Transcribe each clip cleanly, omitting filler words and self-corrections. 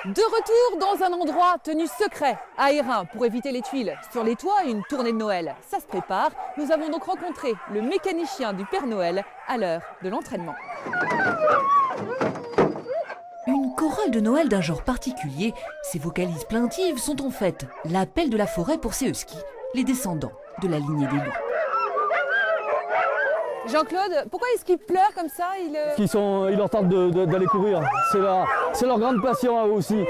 De retour dans un endroit tenu secret, à Hérin, pour éviter les tuiles. Sur les toits, une tournée de Noël. Ça se prépare. Nous avons donc rencontré le mécanicien du Père Noël à l'heure de l'entraînement. Une chorale de Noël d'un genre particulier, ces vocalises plaintives sont en fait l'appel de la forêt pour ces huskies, les descendants de la lignée des loups. Jean-Claude, pourquoi est-ce qu'il pleure comme ça? Ils leur tentent d'aller courir. C'est leur grande passion à eux aussi.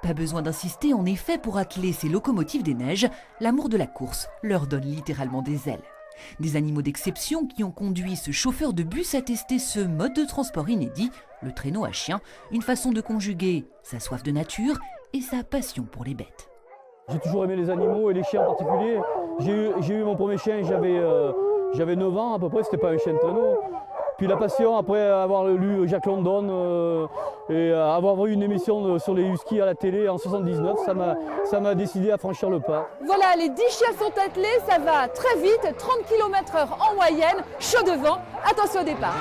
Pas besoin d'insister, en effet, pour atteler ces locomotives des neiges, l'amour de la course leur donne littéralement des ailes. Des animaux d'exception qui ont conduit ce chauffeur de bus à tester ce mode de transport inédit, le traîneau à chien, une façon de conjuguer sa soif de nature et sa passion pour les bêtes. J'ai toujours aimé les animaux et les chiens en particulier. J'ai eu mon premier chien, j'avais 9 ans à peu près, c'était pas un chien de traîneau. Puis la passion, après avoir lu Jack London et avoir vu une émission sur les huskies à la télé en 79, ça m'a décidé à franchir le pas. Voilà, les 10 chiens sont attelés, ça va très vite, 30 km/h en moyenne, chaud devant, attention au départ.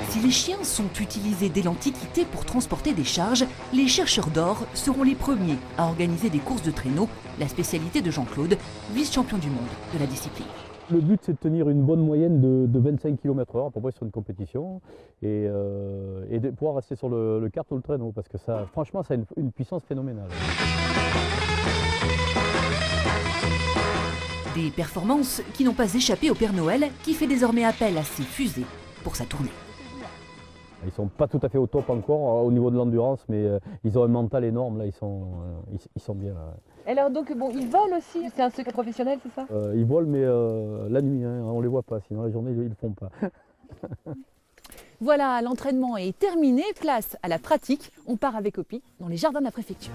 Si les chiens sont utilisés dès l'Antiquité pour transporter des charges, les chercheurs d'or seront les premiers à organiser des courses de traîneau, la spécialité de Jean-Claude, vice-champion du monde de la discipline. Le but, c'est de tenir une bonne moyenne de 25 km/h à peu près sur une compétition et de pouvoir rester sur le kart ou le traîneau parce que ça, franchement, ça a une puissance phénoménale. Des performances qui n'ont pas échappé au Père Noël qui fait désormais appel à ses fusées pour sa tournée. Ils ne sont pas tout à fait au top encore au niveau de l'endurance, mais ils ont un mental énorme, là, ils sont bien. Là. Et alors donc, bon, ils volent aussi, c'est un secret professionnel, c'est ça? Ils volent, mais la nuit, hein, on ne les voit pas, sinon la journée, ils ne le font pas. Voilà, l'entraînement est terminé, place à la pratique. On part avec Opi dans les jardins de la préfecture.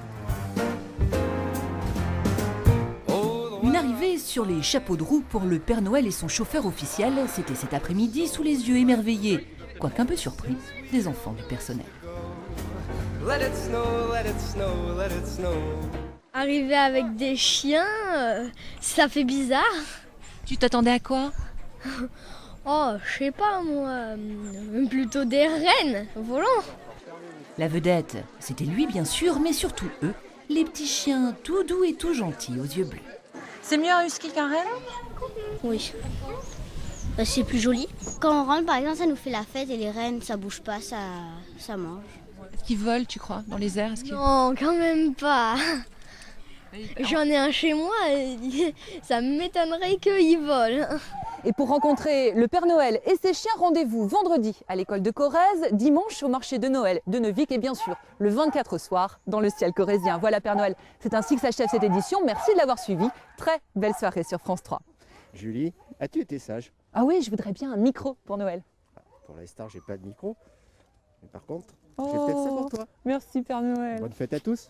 Une arrivée sur les chapeaux de roue pour le Père Noël et son chauffeur officiel, c'était cet après-midi sous les yeux émerveillés, quoique un peu surpris, des enfants du personnel. Let it snow, let it snow, let it snow. Arriver avec des chiens, ça fait bizarre. Tu t'attendais à quoi? Oh, je sais pas moi, plutôt des rennes volants. La vedette, c'était lui bien sûr, mais surtout eux, les petits chiens tout doux et tout gentils aux yeux bleus. C'est mieux un husky qu'un renne? Oui. C'est plus joli. Quand on rentre, par exemple, ça nous fait la fête et les rennes, ça bouge pas, ça mange. Est-ce qu'ils volent, tu crois, dans les airs? Non, quand même pas. J'en ai un chez moi, ça m'étonnerait qu'il vole. Et pour rencontrer le Père Noël et ses chiens, rendez-vous vendredi à l'école de Corrèze, dimanche au marché de Noël de Neuvic et bien sûr le 24 soir dans le ciel corrézien. Voilà Père Noël, c'est ainsi que s'achève cette édition. Merci de l'avoir suivi. Très belle soirée sur France 3. Julie, as-tu été sage? Ah oui, je voudrais bien un micro pour Noël. Pour l'instant, j'ai pas de micro. Mais par contre, j'ai peut-être ça pour toi. Merci Père Noël. Bonne fête à tous.